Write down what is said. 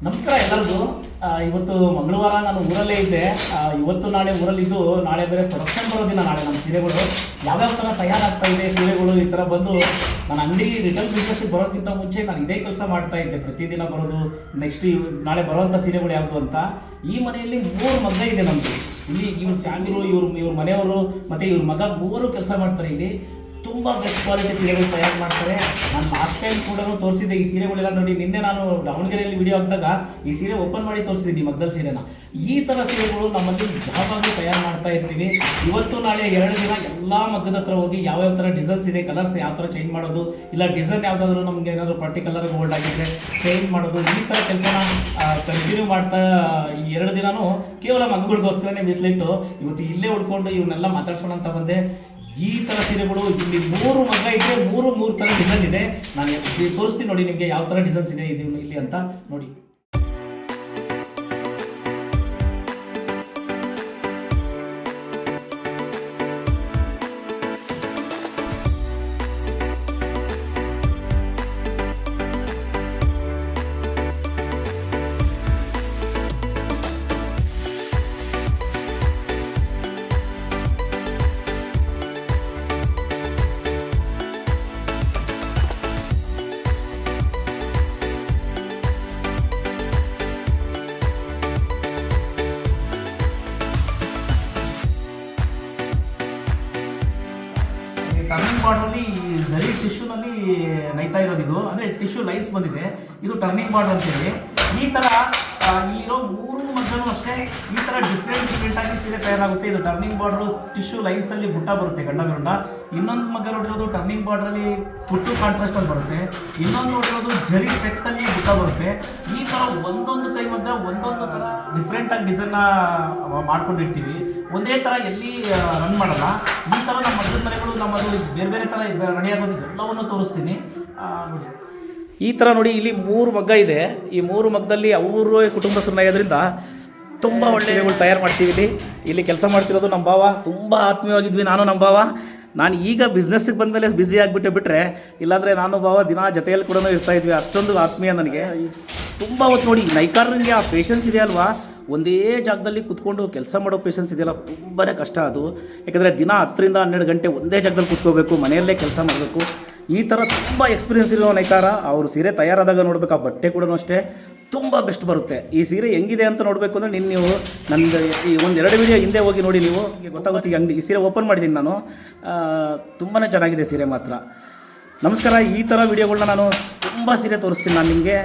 ನಮಸ್ಕಾರ ಎಲ್ಲರಿಗೂ. ಇವತ್ತು ಮಂಗಳವಾರ ನಾನು ಊರಲ್ಲೇ ಇದ್ದೆ. ಇವತ್ತು ನಾಳೆ ಊರಲ್ಲಿದ್ದು ನಾಳೆ ಬೇರೆ ಪ್ರೊಡಕ್ಷನ್ ಬರೋ ದಿನ. ನಾಳೆ ನಮ್ಮ ಸೀರೆಗಳು ಯಾವ್ಯಾವ ಥರ ತಯಾರಾಗ್ತಾ ಇದೆ ಸೀರೆಗಳು ಈ ಥರ ಬಂದು ನಾನು ಅಂಗಡಿ ರಿಟೇಲ್ ಬಿಸ್ನೆಸ್ಸಿಗೆ ಬರೋಕ್ಕಿಂತ ಮುಂಚೆ ನಾನು ಇದೇ ಕೆಲಸ ಮಾಡ್ತಾ ಇದ್ದೆ. ಪ್ರತಿದಿನ ಬರೋದು, ನೆಕ್ಸ್ಟ್ ನಾಳೆ ಬರೋವಂಥ ಸೀರೆಗಳು ಯಾವುದು ಅಂತ. ಈ ಮನೆಯಲ್ಲಿ 3 ಮಗ ಇದೆ ನಮ್ಮದು. ಇಲ್ಲಿ ಇವ್ರ ಫ್ಯಾಮಿಲಿ, ಇವ್ರ ಮನೆಯವರು ಮತ್ತು ಇವ್ರ ಮಗ 3 ಕೆಲಸ ಮಾಡ್ತಾರೆ. ಇಲ್ಲಿ ತುಂಬ ಬೆಸ್ಟ್ ಕ್ವಾಲಿಟಿ ಸೀರೆಗಳು ತಯಾರು ಮಾಡ್ತಾರೆ. ನಾನು ಲಾಸ್ಟ್ ಟೈಮ್ ಕೂಡ ತೋರಿಸಿದ್ದೆ ಈ ಸೀರೆಗಳೆಲ್ಲ ನೋಡಿ. ನಿನ್ನೆ ನಾನು ದಾವಣಗೆರೆಯಲ್ಲಿ ವಿಡಿಯೋ ಹಾಕಿದಾಗ ಈ ಸೀರೆ ಓಪನ್ ಮಾಡಿ ತೋರಿಸಿದ್ದೀನಿ, ಈ ಮಗ್ದಲ್ ಸೀರೆನ. ಈ ಥರ ಸೀರೆಗಳು ನಮ್ಮಲ್ಲಿ ಯಾವಾಗಲೂ ತಯಾರು ಮಾಡ್ತಾ ಇರ್ತೀವಿ. ಇವತ್ತು ನಾಳೆ 2 ದಿನ ಎಲ್ಲ ಮಗ್ಗದ ಹತ್ರ ಹೋಗಿ ಯಾವ್ಯಾವ ಥರ ಡಿಸೈನ್ಸ್ ಇದೆ, ಕಲರ್ಸ್ ಯಾವ ಥರ ಚೇಂಜ್ ಮಾಡೋದು, ಇಲ್ಲ ಡಿಸೈನ್ ಯಾವುದಾದ್ರೂ ನಮಗೆ ಏನಾದರೂ ಪರ್ಟಿಕ್ಯುಲರ್ ಹೋಲ್ಡ್ ಆಗಿದ್ರೆ ಚೇಂಜ್ ಮಾಡೋದು, ಈ ಥರ ಕೆಲಸನ ಕಂಟಿನ್ಯೂ ಮಾಡ್ತಾ ಈ 2 ದಿನವೂ ಕೇವಲ ಮಗುಗಳಿಗೋಸ್ಕರನೇ ಮೀಸಲಿಟ್ಟು ಇವತ್ತು ಇಲ್ಲೇ ಉಳ್ಕೊಂಡು ಇವನ್ನೆಲ್ಲ ಮಾತಾಡ್ಸೋಣ ಅಂತ ಬಂದೆ. ಈ ಥರ ಸೀರೆಗಳು ಇಲ್ಲಿ 3 ಮಗ ಇದೆ, 3 ಥರ ಡಿಸೈನ್ ಇದೆ. ನಾನು ತೋರಿಸ್ತೀನಿ ನೋಡಿ ನಿಮಗೆ ಯಾವ ಥರ ಡಿಸೈನ್ಸ್ ಇದೆ ಇಲ್ಲಿ ಅಂತ ನೋಡಿ. ಟರ್ನಿಂಗ್ ಬಾರ್ಡ್ರಲ್ಲಿ ಜರಿ ಟಿಶ್ಯೂನಲ್ಲಿ ನೈತಾ ಇರೋದು. ಇದು ಅಂದರೆ ಟಿಶ್ಯೂ ಲೈನ್ಸ್ ಬಂದಿದೆ. ಇದು ಟರ್ನಿಂಗ್ ಬಾರ್ಡ್ ಅಂತೇಳಿ. ಈ ಥರ ಇಲ್ಲಿರೋ 3 ಮಗ್ಗನೂ ಅಷ್ಟೇ ಈ ಥರ ಡಿಫ್ರೆಂಟ್ ಆಗಿ ಸೀರೆ ತಯಾರಾಗುತ್ತೆ. ಇದು ಟರ್ನಿಂಗ್ ಬಾರ್ಡ್ರು ಟಿಶ್ಯೂ ಲೈನ್ಸಲ್ಲಿ ಬುಟ್ಟ ಬರುತ್ತೆ, ಗಂಡ. ಇನ್ನೊಂದು ಮಗ್ಗ ನೋಡಿರೋದು ಟರ್ನಿಂಗ್ ಬಾರ್ಡ್ರಲ್ಲಿ ಪುಟ್ಟು ಕಾಂಟ್ರಾಸ್ಟಲ್ಲಿ ಬರುತ್ತೆ. ಇನ್ನೊಂದು ನೋಡಿರೋದು ಜರಿ ಚೆಕ್ಸಲ್ಲಿ ಬುಟ್ಟ ಬರುತ್ತೆ. ಈ ಥರ ಒಂದೊಂದು ಕೈ ಮಗ್ಗ ಒಂದೊಂದು ಥರ ಡಿಫ್ರೆಂಟಾಗಿ ಡಿಸೈನ್ನ ಮಾಡ್ಕೊಂಡಿರ್ತೀವಿ. ಒಂದೇ ಥರ ಎಲ್ಲಿ ರನ್ ಮಾಡಲ್ಲ. ಈ ಥರ ನಮ್ಮ ಮಗ್ಗದ ಮನೆಗಳು ನಮ್ಮದು ಬೇರೆ ಥರ ರೆಡಿ ಆಗೋದು ಎಲ್ಲವನ್ನು ತೋರಿಸ್ತೀನಿ ನೋಡಿ. ಈ ಥರ ನೋಡಿ, ಇಲ್ಲಿ 3 ಮಗ್ಗ ಇದೆ. ಈ 3 ಮಗ್ಗದಲ್ಲಿ ಅವರು ಕುಟುಂಬಸ್ಥರನ್ನ ಇರೋದ್ರಿಂದ ತುಂಬ ಒಳ್ಳೆಯಗಳು ತಯಾರು ಮಾಡ್ತೀವಿ. ಇಲ್ಲಿ ಕೆಲಸ ಮಾಡ್ತಿರೋದು ನಮ್ಮ ಭಾವ. ತುಂಬ ಆತ್ಮೀಯವಾಗಿದ್ವಿ ನಾನು ನಮ್ಮ ಭಾವ. ನಾನು ಈಗ ಬಿಸ್ನೆಸ್ಸಿಗೆ ಬಂದಮೇಲೆ ಬ್ಯುಸಿ ಆಗಿಬಿಟ್ಟೆ ಇಲ್ಲಾಂದರೆ ನಾನು ಭಾವ ದಿನ ಜೊತೆಯಲ್ಲಿ ಕೂಡ ಇರ್ತಾಯಿದ್ವಿ. ಅಷ್ಟೊಂದು ಆತ್ಮೀಯ ನನಗೆ. ತುಂಬ ಹೊತ್ತು ನೋಡಿ, ನೈಕಾರರಿಗೆ ಆ ಪೇಷನ್ಸ್ ಇದೆ ಅಲ್ವಾ, ಒಂದೇ ಜಾಗದಲ್ಲಿ ಕುತ್ಕೊಂಡು ಕೆಲಸ ಮಾಡೋ ಪೇಷನ್ಸ್ ಇದೆಯಲ್ಲ, ತುಂಬಾ ಕಷ್ಟ ಅದು. ಯಾಕಂದರೆ ದಿನ 10 ರಿಂದ 12 ಗಂಟೆ ಒಂದೇ ಜಾಗದಲ್ಲಿ ಕೂತ್ಕೋಬೇಕು, ಮನೆಯಲ್ಲೇ ಕೆಲಸ ಮಾಡಬೇಕು. ಈ ಥರ ತುಂಬ ಎಕ್ಸ್ಪೀರಿಯೆನ್ಸ್ ಇರೋ ನೈಕಾರ. ಅವರು ಸೀರೆ ತಯಾರಾದಾಗ ನೋಡಬೇಕು, ಆ ಬಟ್ಟೆ ಕೂಡ ಅಷ್ಟೇ ತುಂಬ ಬೆಸ್ಟ್ ಬರುತ್ತೆ. ಈ ಸೀರೆ ಹೆಂಗಿದೆ ಅಂತ ನೋಡಬೇಕು ಅಂದರೆ ನೀವು ನಂದು ಈ 1-2 ವೀಡಿಯೋ ಹಿಂದೆ ಹೋಗಿ ನೋಡಿ, ನೀವು ಗೊತ್ತಾಗುತ್ತೆ. ಈ ಅಂಗಡಿ, ಈ ಸೀರೆ ಓಪನ್ ಮಾಡಿದ್ದೀನಿ ನಾನು. ತುಂಬಾ ಚೆನ್ನಾಗಿದೆ ಸೀರೆ ಮಾತ್ರ. ನಮಸ್ಕಾರ. ಈ ಥರ ವೀಡಿಯೋಗಳನ್ನ ನಾನು ತುಂಬ ಸೀರೆ ತೋರಿಸ್ತೀನಿ ನಾನು ನಿಮಗೆ.